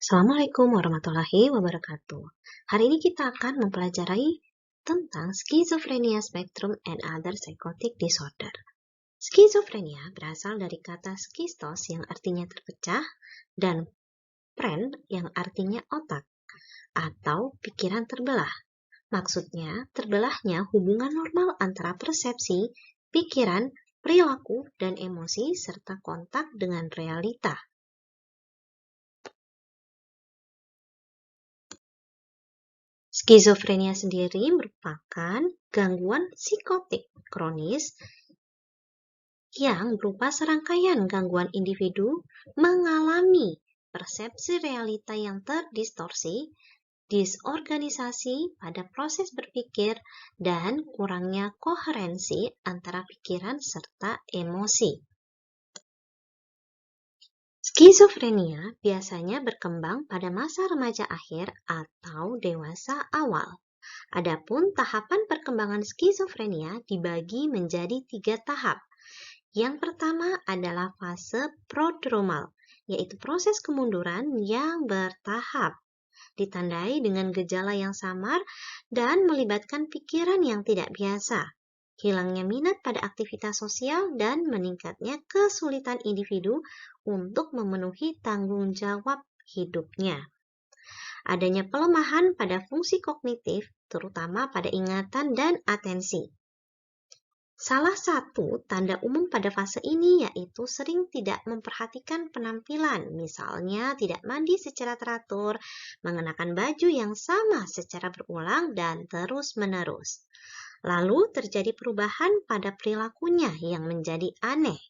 Assalamualaikum warahmatullahi wabarakatuh. Hari ini kita akan mempelajari tentang schizophrenia spectrum and other psychotic disorder. Skizofrenia berasal dari kata skistos yang artinya terpecah dan phren yang artinya otak atau pikiran terbelah. Maksudnya, terbelahnya hubungan normal antara persepsi, pikiran, perilaku, dan emosi serta kontak dengan realita. Skizofrenia sendiri merupakan gangguan psikotik kronis yang berupa serangkaian gangguan individu mengalami persepsi realita yang terdistorsi, disorganisasi pada proses berpikir, dan kurangnya koherensi antara pikiran serta emosi. Skizofrenia biasanya berkembang pada masa remaja akhir atau dewasa awal. Adapun tahapan perkembangan skizofrenia dibagi menjadi 3 tahap. Yang pertama adalah fase prodromal, yaitu proses kemunduran yang bertahap, ditandai dengan gejala yang samar dan melibatkan pikiran yang tidak biasa, hilangnya minat pada aktivitas sosial, dan meningkatnya kesulitan individu untuk memenuhi tanggung jawab hidupnya. Adanya pelemahan pada fungsi kognitif, terutama pada ingatan dan atensi. Salah satu tanda umum pada fase ini yaitu sering tidak memperhatikan penampilan, misalnya tidak mandi secara teratur, mengenakan baju yang sama secara berulang dan terus-menerus. Lalu terjadi perubahan pada perilakunya yang menjadi aneh,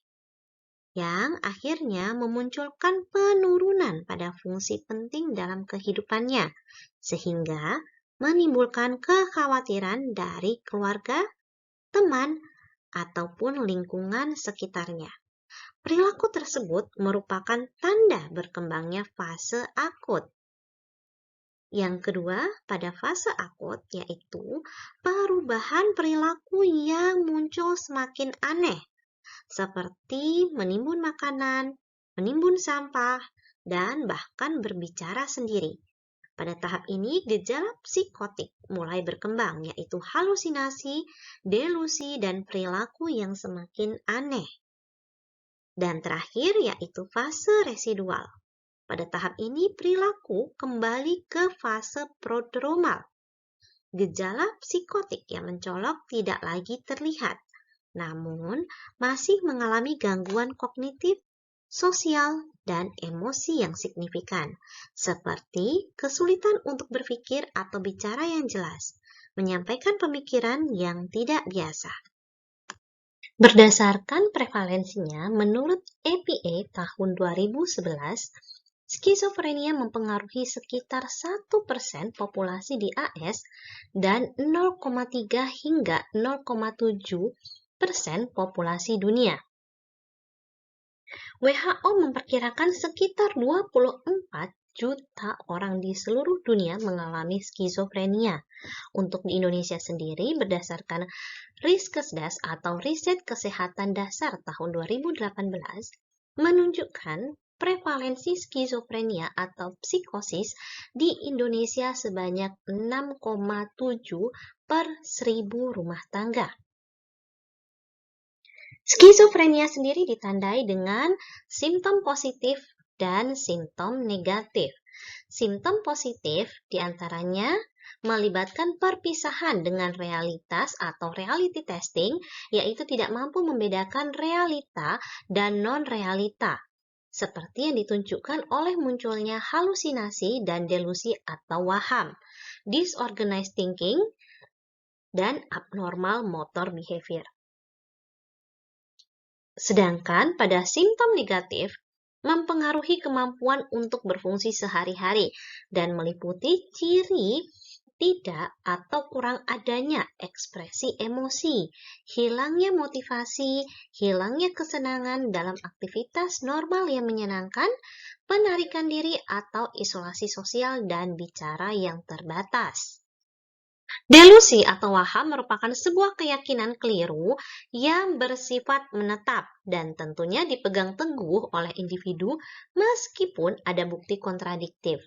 yang akhirnya memunculkan penurunan pada fungsi penting dalam kehidupannya, sehingga menimbulkan kekhawatiran dari keluarga, teman, ataupun lingkungan sekitarnya. Perilaku tersebut merupakan tanda berkembangnya fase akut. Yang kedua, pada fase akut yaitu perubahan perilaku yang muncul semakin aneh, seperti menimbun makanan, menimbun sampah, dan bahkan berbicara sendiri. Pada tahap ini, gejala psikotik mulai berkembang, yaitu halusinasi, delusi, dan perilaku yang semakin aneh. Dan terakhir, yaitu fase residual. Pada tahap ini, perilaku kembali ke fase prodromal. Gejala psikotik yang mencolok tidak lagi terlihat, namun masih mengalami gangguan kognitif, sosial, dan emosi yang signifikan, seperti kesulitan untuk berpikir atau bicara yang jelas, menyampaikan pemikiran yang tidak biasa. Berdasarkan prevalensinya, menurut EPA tahun 2011, skizofrenia mempengaruhi sekitar 1% populasi di AS dan 0,3 hingga 0,7% populasi dunia. WHO memperkirakan sekitar 24 juta orang di seluruh dunia mengalami skizofrenia. Untuk di Indonesia sendiri, berdasarkan Riskesdas atau Riset Kesehatan Dasar tahun 2018, menunjukkan prevalensi skizofrenia atau psikosis di Indonesia sebanyak 6,7 per 1000 rumah tangga. Skizofrenia sendiri ditandai dengan simptom positif dan simptom negatif. Simptom positif diantaranya melibatkan perpisahan dengan realitas atau reality testing, yaitu tidak mampu membedakan realita dan non-realita, seperti yang ditunjukkan oleh munculnya halusinasi dan delusi atau waham, disorganized thinking, dan abnormal motor behavior. Sedangkan pada simptom negatif mempengaruhi kemampuan untuk berfungsi sehari-hari dan meliputi ciri tidak atau kurang adanya ekspresi emosi, hilangnya motivasi, hilangnya kesenangan dalam aktivitas normal yang menyenangkan, penarikan diri atau isolasi sosial, dan bicara yang terbatas. Delusi atau waham merupakan sebuah keyakinan keliru yang bersifat menetap dan tentunya dipegang teguh oleh individu meskipun ada bukti kontradiktif.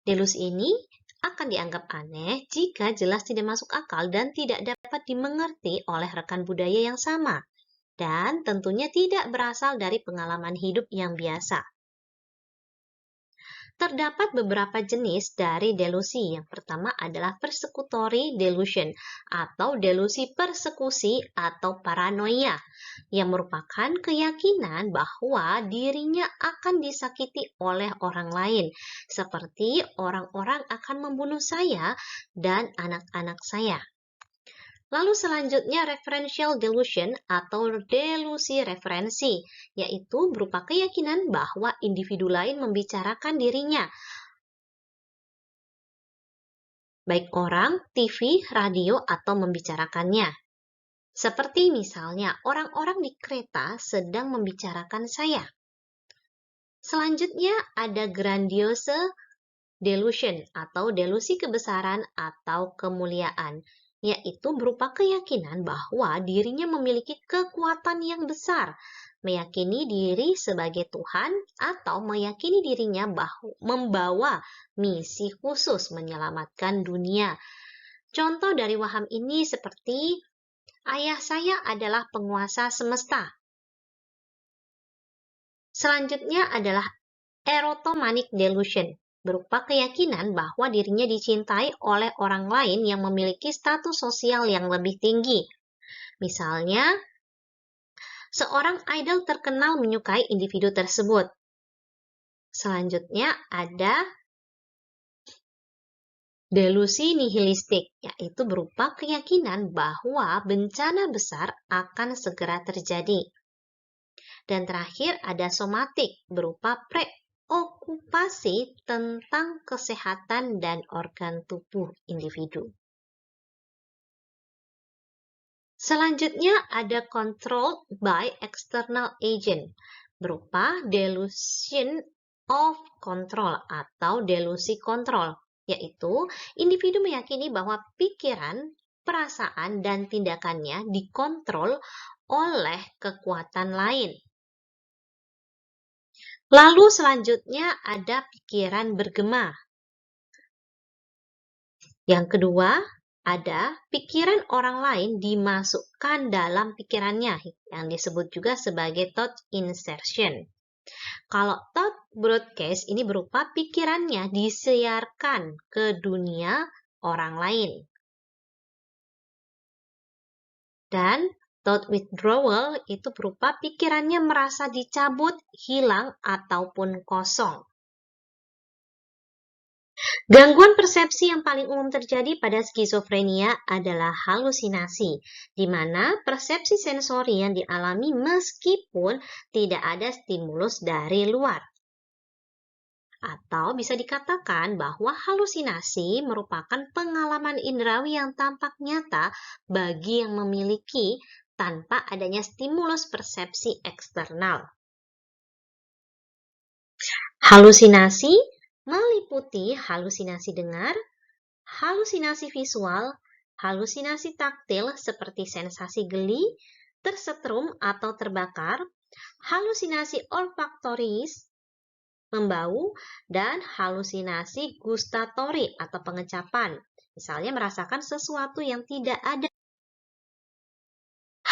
Delusi ini akan dianggap aneh jika jelas tidak masuk akal dan tidak dapat dimengerti oleh rekan budaya yang sama, dan tentunya tidak berasal dari pengalaman hidup yang biasa. Terdapat beberapa jenis dari delusi. Yang pertama adalah persecutory delusion atau delusi persekusi atau paranoia yang merupakan keyakinan bahwa dirinya akan disakiti oleh orang lain, seperti orang-orang akan membunuh saya dan anak-anak saya. Lalu selanjutnya referential delusion atau delusi referensi, yaitu berupa keyakinan bahwa individu lain membicarakan dirinya, baik orang, TV, radio, atau membicarakannya. Seperti misalnya orang-orang di kereta sedang membicarakan saya. Selanjutnya ada grandiose delusion atau delusi kebesaran atau kemuliaan, yaitu berupa keyakinan bahwa dirinya memiliki kekuatan yang besar, meyakini diri sebagai Tuhan atau meyakini dirinya membawa misi khusus menyelamatkan dunia. Contoh dari waham ini seperti ayah saya adalah penguasa semesta. Selanjutnya adalah erotomanic delusion, berupa keyakinan bahwa dirinya dicintai oleh orang lain yang memiliki status sosial yang lebih tinggi. Misalnya, seorang idol terkenal menyukai individu tersebut. Selanjutnya ada delusi nihilistik, yaitu berupa keyakinan bahwa bencana besar akan segera terjadi. Dan terakhir ada somatik, berupa preokupasi tentang kesehatan dan organ tubuh individu. Selanjutnya ada controlled by external agent, berupa delusion of control atau delusi kontrol, yaitu individu meyakini bahwa pikiran, perasaan, dan tindakannya dikontrol oleh kekuatan lain. Lalu selanjutnya ada pikiran bergema. Yang kedua, ada pikiran orang lain dimasukkan dalam pikirannya, yang disebut juga sebagai thought insertion. Kalau thought broadcast ini berupa pikirannya disiarkan ke dunia orang lain. Dan thought withdrawal itu berupa pikirannya merasa dicabut, hilang, ataupun kosong. Gangguan persepsi yang paling umum terjadi pada skizofrenia adalah halusinasi, di mana persepsi sensori yang dialami meskipun tidak ada stimulus dari luar. Atau bisa dikatakan bahwa halusinasi merupakan pengalaman indrawi yang tampak nyata bagi yang memiliki tanpa adanya stimulus persepsi eksternal. Halusinasi meliputi halusinasi dengar, halusinasi visual, halusinasi taktil seperti sensasi geli, tersetrum atau terbakar, halusinasi olfaktoris, membau, dan halusinasi gustatori atau pengecapan. Misalnya merasakan sesuatu yang tidak ada.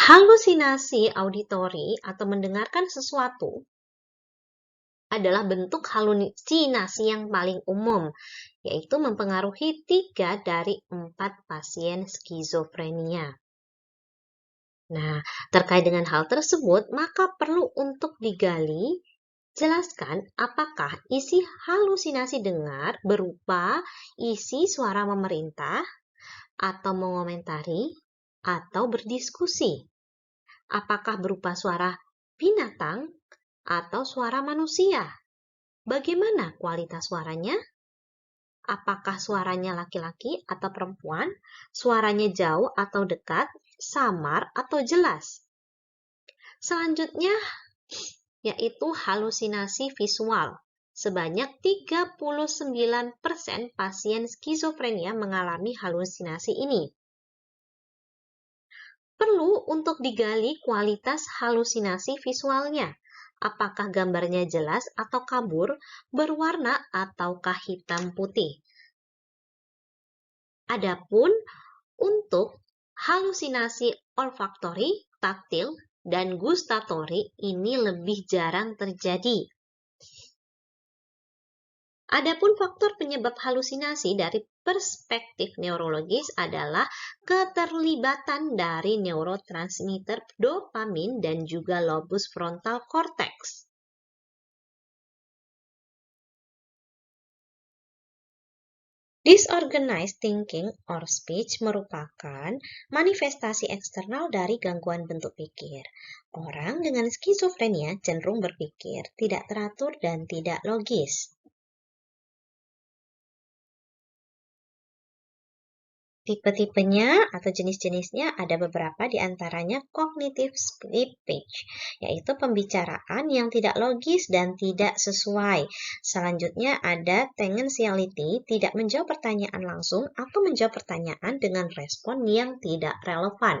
Halusinasi auditori atau mendengarkan sesuatu adalah bentuk halusinasi yang paling umum, yaitu mempengaruhi 3 dari 4 pasien skizofrenia. Nah, terkait dengan hal tersebut, maka perlu untuk digali, jelaskan apakah isi halusinasi dengar berupa isi suara memerintah, atau mengomentari, atau berdiskusi. Apakah berupa suara binatang atau suara manusia? Bagaimana kualitas suaranya? Apakah suaranya laki-laki atau perempuan? Suaranya jauh atau dekat? Samar atau jelas? Selanjutnya yaitu halusinasi visual. Sebanyak 39% pasien skizofrenia mengalami halusinasi ini. Perlu untuk digali kualitas halusinasi visualnya. Apakah gambarnya jelas atau kabur, berwarna ataukah hitam putih? Adapun untuk halusinasi olfaktori, taktil, dan gustatori ini lebih jarang terjadi. Adapun faktor penyebab halusinasi dari perspektif neurologis adalah keterlibatan dari neurotransmitter dopamin dan juga lobus frontal cortex. Disorganized thinking or speech merupakan manifestasi eksternal dari gangguan bentuk pikir. Orang dengan skizofrenia cenderung berpikir tidak teratur dan tidak logis. Tipe-tipenya atau jenis-jenisnya ada beberapa di antaranya cognitive slippage, yaitu pembicaraan yang tidak logis dan tidak sesuai. Selanjutnya ada tangentiality, tidak menjawab pertanyaan langsung atau menjawab pertanyaan dengan respon yang tidak relevan.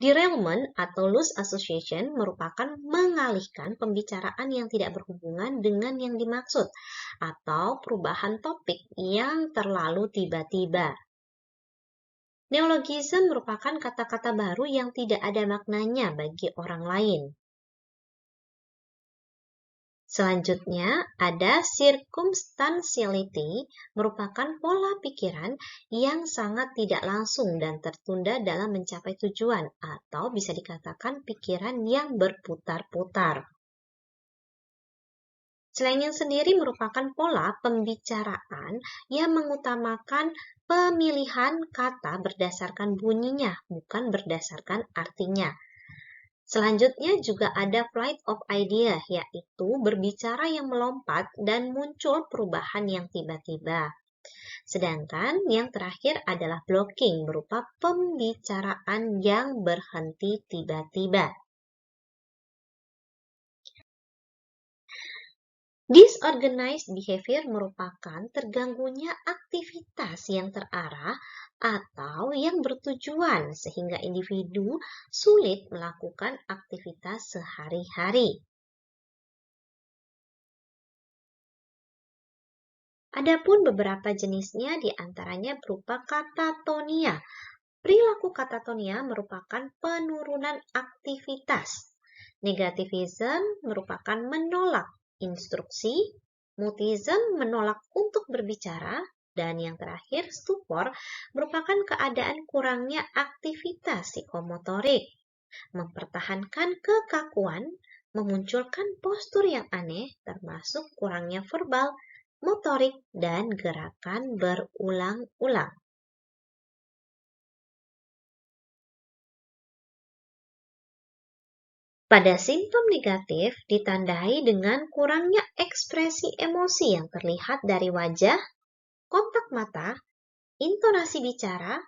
Derailment atau loose association merupakan mengalihkan pembicaraan yang tidak berhubungan dengan yang dimaksud atau perubahan topik yang terlalu tiba-tiba. Neologism merupakan kata-kata baru yang tidak ada maknanya bagi orang lain. Selanjutnya, ada circumstantiality, merupakan pola pikiran yang sangat tidak langsung dan tertunda dalam mencapai tujuan, atau bisa dikatakan pikiran yang berputar-putar. Slanging sendiri merupakan pola pembicaraan yang mengutamakan pemilihan kata berdasarkan bunyinya, bukan berdasarkan artinya. Selanjutnya juga ada flight of idea, yaitu berbicara yang melompat dan muncul perubahan yang tiba-tiba. Sedangkan yang terakhir adalah blocking, berupa pembicaraan yang berhenti tiba-tiba. Disorganized behavior merupakan terganggunya aktivitas yang terarah atau yang bertujuan sehingga individu sulit melakukan aktivitas sehari-hari. Adapun beberapa jenisnya diantaranya berupa katatonia. Perilaku katatonia merupakan penurunan aktivitas. Negativism merupakan menolak instruksi. Mutism menolak untuk berbicara. Dan yang terakhir, stupor merupakan keadaan kurangnya aktivitas psikomotorik, mempertahankan kekakuan, memunculkan postur yang aneh, termasuk kurangnya verbal, motorik, dan gerakan berulang-ulang. Pada simptom negatif ditandai dengan kurangnya ekspresi emosi yang terlihat dari wajah, kontak mata, intonasi bicara,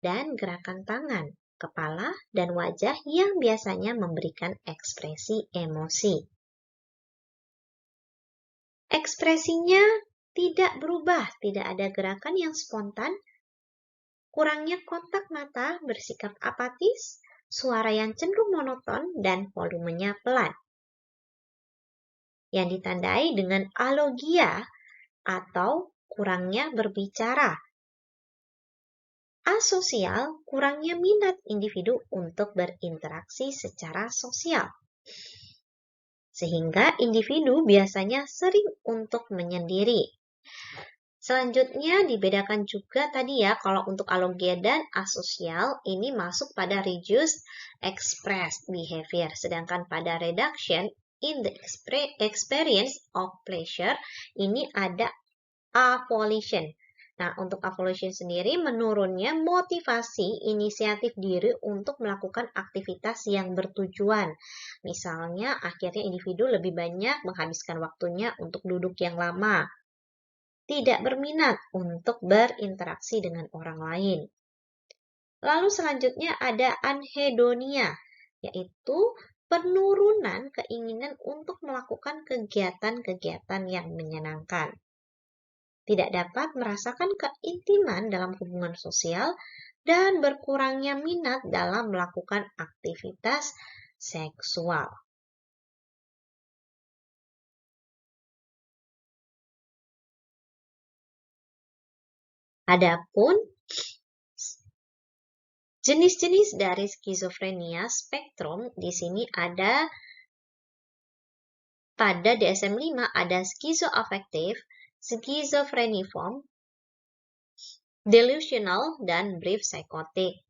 dan gerakan tangan, kepala, dan wajah yang biasanya memberikan ekspresi emosi. Ekspresinya tidak berubah, tidak ada gerakan yang spontan, kurangnya kontak mata, bersikap apatis, suara yang cenderung monoton, dan volumenya pelan. Yang ditandai dengan alogia atau kurangnya berbicara. Asosial, kurangnya minat individu untuk berinteraksi secara sosial. Sehingga individu biasanya sering untuk menyendiri. Selanjutnya dibedakan juga tadi ya, kalau untuk alogia dan asosial ini masuk pada reduced expressed behavior. Sedangkan pada reduction in the experience of pleasure ini ada avolition. Nah, untuk avolition sendiri menurunnya motivasi inisiatif diri untuk melakukan aktivitas yang bertujuan. Misalnya, akhirnya individu lebih banyak menghabiskan waktunya untuk duduk yang lama. Tidak berminat untuk berinteraksi dengan orang lain. Lalu selanjutnya ada anhedonia, yaitu penurunan keinginan untuk melakukan kegiatan-kegiatan yang menyenangkan. Tidak dapat merasakan keintiman dalam hubungan sosial dan berkurangnya minat dalam melakukan aktivitas seksual. Adapun jenis-jenis dari skizofrenia spektrum di sini ada pada DSM-5 ada skizoafektif, skizofreniform, delusional, dan brief psychotic.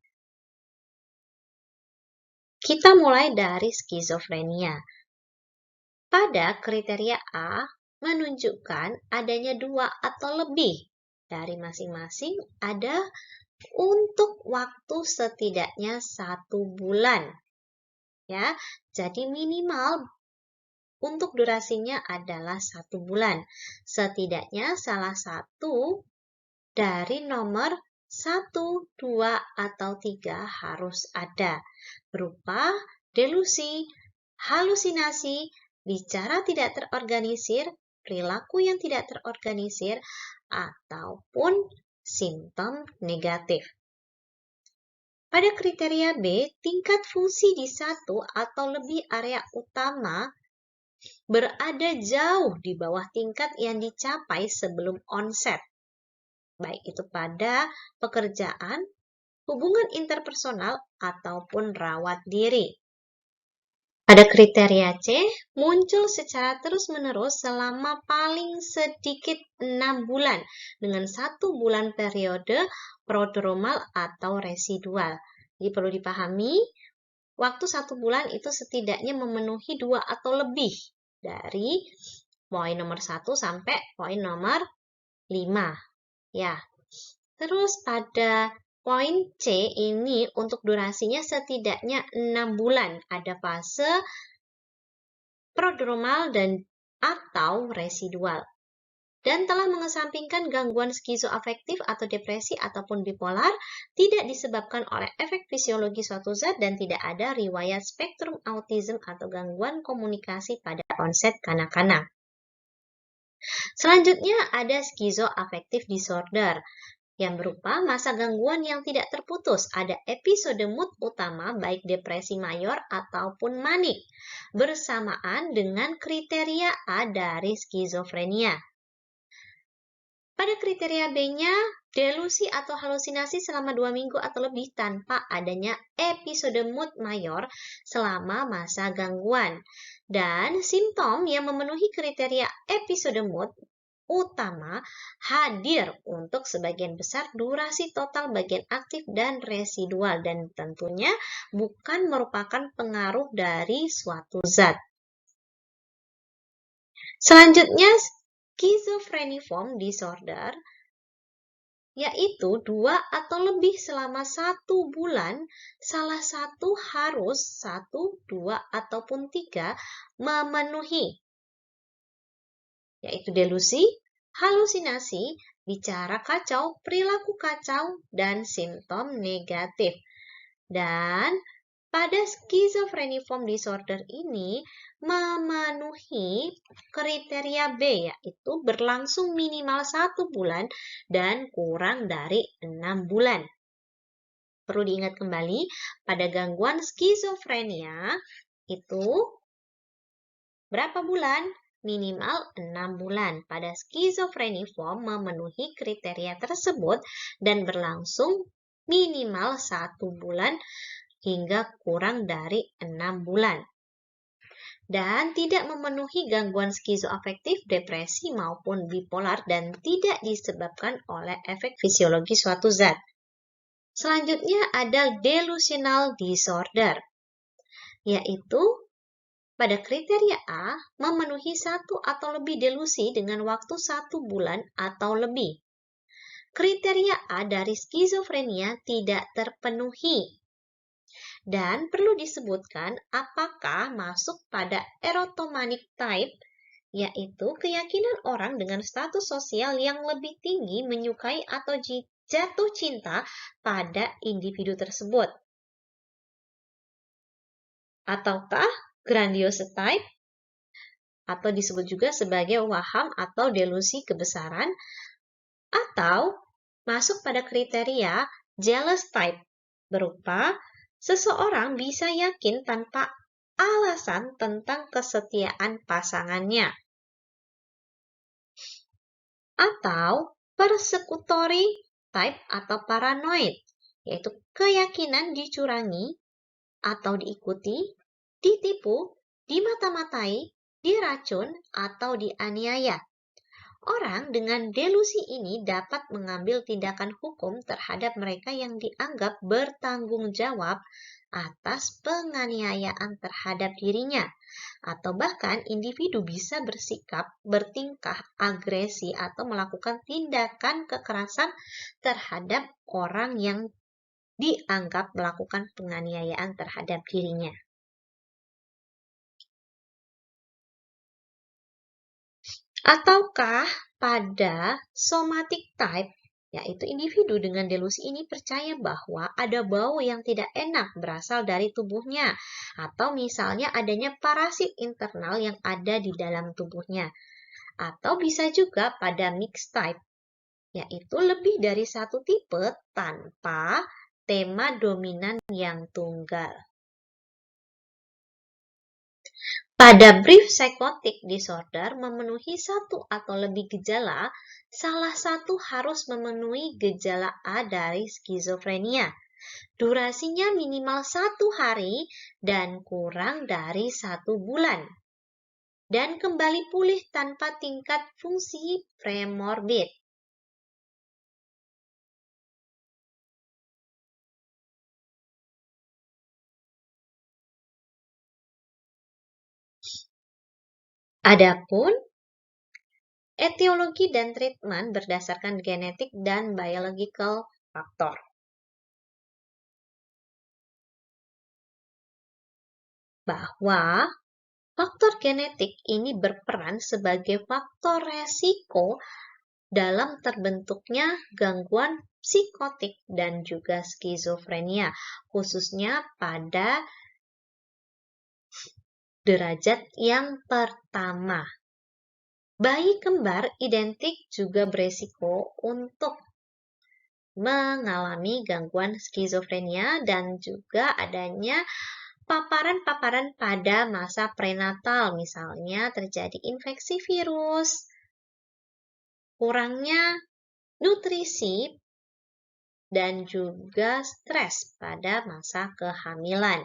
Kita mulai dari skizofrenia. Pada kriteria A menunjukkan adanya 2 atau lebih dari masing-masing ada untuk waktu setidaknya 1 bulan. Ya, jadi minimal untuk durasinya adalah 1 bulan. Setidaknya salah satu dari nomor 1, 2, atau 3 harus ada, berupa delusi, halusinasi, bicara tidak terorganisir, perilaku yang tidak terorganisir, ataupun simptom negatif. Pada kriteria B, tingkat fungsi di 1 atau lebih area utama berada jauh di bawah tingkat yang dicapai sebelum onset, baik itu pada pekerjaan, hubungan interpersonal, ataupun rawat diri. Pada kriteria C, muncul secara terus-menerus selama paling sedikit 6 bulan dengan 1 bulan periode prodromal atau residual. Jadi perlu dipahami, waktu 1 bulan itu setidaknya memenuhi 2 atau lebih dari poin nomor 1 sampai poin nomor 5. Ya. Terus pada poin C ini untuk durasinya setidaknya 6 bulan. Ada fase prodromal dan atau residual. Dan telah mengesampingkan gangguan skizoafektif atau depresi ataupun bipolar tidak disebabkan oleh efek fisiologi suatu zat dan tidak ada riwayat spektrum autism atau gangguan komunikasi pada onset kanak-kanak. Selanjutnya ada skizoafektif disorder yang berupa masa gangguan yang tidak terputus. Ada episode mood utama baik depresi mayor ataupun manik bersamaan dengan kriteria A dari skizofrenia. Pada kriteria B-nya, delusi atau halusinasi selama 2 minggu atau lebih tanpa adanya episode mood mayor selama masa gangguan. Dan simptom yang memenuhi kriteria episode mood utama hadir untuk sebagian besar durasi total bagian aktif dan residual dan tentunya bukan merupakan pengaruh dari suatu zat. Selanjutnya, schizophreniform disorder yaitu 2 atau lebih selama 1 bulan, salah satu harus 1, 2, ataupun 3 memenuhi, yaitu delusi, halusinasi, bicara kacau, perilaku kacau, dan simptom negatif. Dan pada schizophreniform disorder ini memenuhi kriteria B, yaitu berlangsung minimal 1 bulan dan kurang dari 6 bulan. Perlu diingat kembali, pada gangguan skizofrenia itu berapa bulan? Minimal 6 bulan. Pada skizofreniform memenuhi kriteria tersebut dan berlangsung minimal 1 bulan hingga kurang dari 6 bulan. Dan tidak memenuhi gangguan skizoafektif, depresi, maupun bipolar dan tidak disebabkan oleh efek fisiologi suatu zat. Selanjutnya ada delusional disorder, yaitu pada kriteria A memenuhi 1 atau lebih delusi dengan waktu 1 bulan atau lebih. Kriteria A dari skizofrenia tidak terpenuhi. Dan perlu disebutkan apakah masuk pada erotomanic type, yaitu keyakinan orang dengan status sosial yang lebih tinggi menyukai atau jatuh cinta pada individu tersebut. ataukah grandiose type, atau disebut juga sebagai waham atau delusi kebesaran, atau masuk pada kriteria jealous type, berupa seseorang bisa yakin tanpa alasan tentang kesetiaan pasangannya. Atau persecutory type atau paranoid, yaitu keyakinan dicurangi atau diikuti, ditipu, dimata-matai, diracun, atau dianiaya. Orang dengan delusi ini dapat mengambil tindakan hukum terhadap mereka yang dianggap bertanggung jawab atas penganiayaan terhadap dirinya, atau bahkan individu bisa bertingkah agresi atau melakukan tindakan kekerasan terhadap orang yang dianggap melakukan penganiayaan terhadap dirinya. Ataukah pada somatic type, yaitu individu dengan delusi ini percaya bahwa ada bau yang tidak enak berasal dari tubuhnya, atau misalnya adanya parasit internal yang ada di dalam tubuhnya. Atau bisa juga pada mixed type, yaitu lebih dari satu tipe tanpa tema dominan yang tunggal. Pada brief psychotic disorder memenuhi satu atau lebih gejala, salah satu harus memenuhi gejala A dari skizofrenia. Durasinya minimal 1 hari dan kurang dari 1 bulan. Dan kembali pulih tanpa tingkat fungsi premorbid. Adapun etiologi dan treatment berdasarkan genetik dan biological faktor. Bahwa faktor genetik ini berperan sebagai faktor resiko dalam terbentuknya gangguan psikotik dan juga skizofrenia, khususnya pada derajat yang pertama. Bayi kembar identik juga beresiko untuk mengalami gangguan skizofrenia dan juga adanya paparan-paparan pada masa prenatal, misalnya terjadi infeksi virus, kurangnya nutrisi, dan juga stres pada masa kehamilan.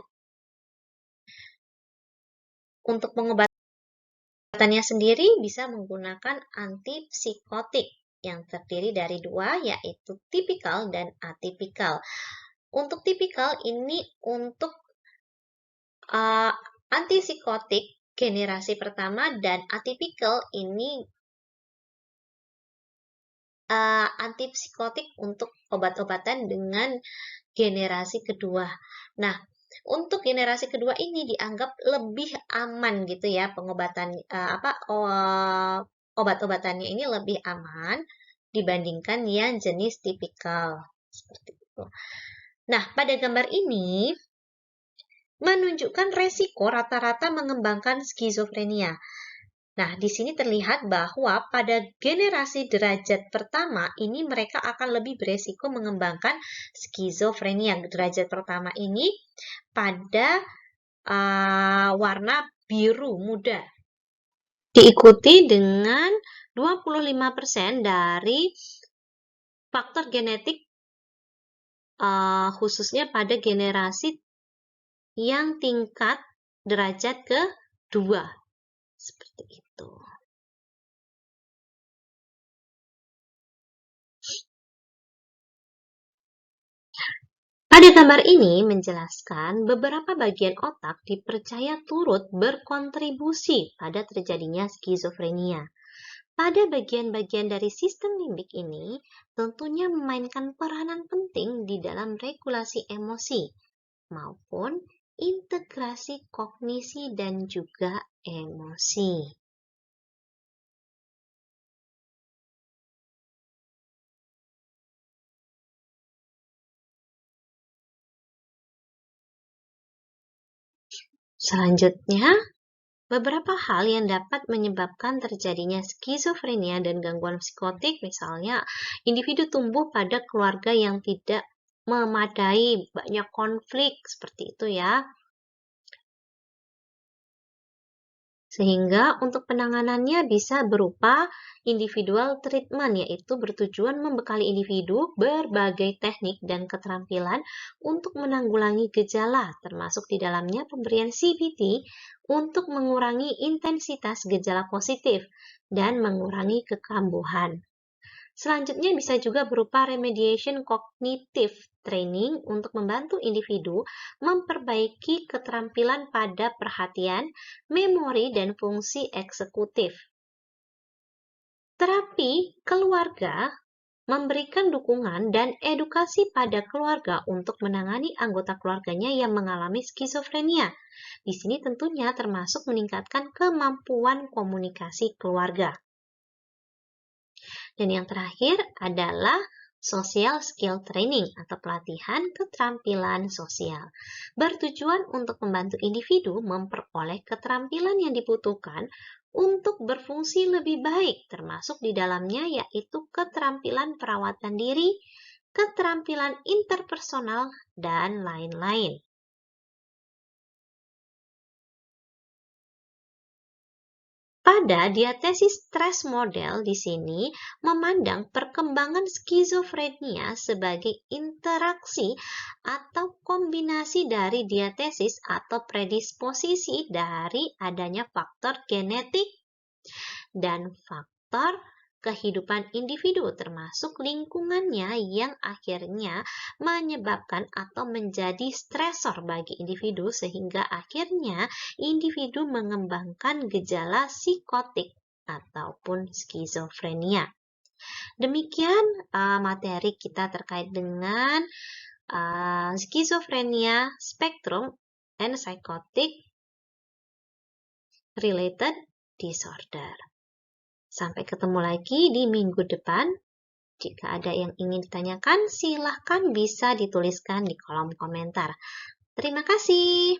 Untuk pengobatannya sendiri bisa menggunakan antipsikotik yang terdiri dari 2, yaitu tipikal dan atipikal. Untuk tipikal ini untuk antipsikotik generasi pertama, dan atipikal ini antipsikotik untuk obat-obatan dengan generasi kedua. Nah, untuk generasi kedua ini dianggap lebih aman gitu ya, pengobatan obat-obatannya ini lebih aman dibandingkan yang jenis tipikal seperti itu. Nah, pada gambar ini menunjukkan resiko rata-rata mengembangkan skizofrenia. Nah, di sini terlihat bahwa pada generasi derajat pertama ini mereka akan lebih beresiko mengembangkan skizofrenia. Derajat pertama ini pada warna biru muda. Diikuti dengan 25% dari faktor genetik khususnya pada generasi yang tingkat derajat kedua. Seperti itu. Pada gambar ini menjelaskan beberapa bagian otak dipercaya turut berkontribusi pada terjadinya skizofrenia. Pada bagian-bagian dari sistem limbik ini tentunya memainkan peranan penting di dalam regulasi emosi maupun integrasi kognisi dan juga emosi. Selanjutnya, beberapa hal yang dapat menyebabkan terjadinya skizofrenia dan gangguan psikotik, misalnya individu tumbuh pada keluarga yang tidak memadai, banyak konflik, seperti itu ya. Sehingga untuk penanganannya bisa berupa individual treatment, yaitu bertujuan membekali individu berbagai teknik dan keterampilan untuk menanggulangi gejala, termasuk di dalamnya pemberian CBT untuk mengurangi intensitas gejala positif dan mengurangi kekambuhan. Selanjutnya bisa juga berupa remediation cognitive training untuk membantu individu memperbaiki keterampilan pada perhatian, memori, dan fungsi eksekutif. Terapi keluarga memberikan dukungan dan edukasi pada keluarga untuk menangani anggota keluarganya yang mengalami skizofrenia. Di sini tentunya termasuk meningkatkan kemampuan komunikasi keluarga. Dan yang terakhir adalah social skill training atau pelatihan keterampilan sosial. Bertujuan untuk membantu individu memperoleh keterampilan yang dibutuhkan untuk berfungsi lebih baik, termasuk di dalamnya yaitu keterampilan perawatan diri, keterampilan interpersonal, dan lain-lain. Pada diatesis stress model di sini memandang perkembangan skizofrenia sebagai interaksi atau kombinasi dari diatesis atau predisposisi dari adanya faktor genetik dan faktor kehidupan individu termasuk lingkungannya yang akhirnya menyebabkan atau menjadi stresor bagi individu sehingga akhirnya individu mengembangkan gejala psikotik ataupun skizofrenia. Demikian materi kita terkait dengan skizofrenia spektrum and psychotic related disorder. Sampai ketemu lagi di minggu depan. Jika ada yang ingin ditanyakan, silahkan bisa dituliskan di kolom komentar. Terima kasih.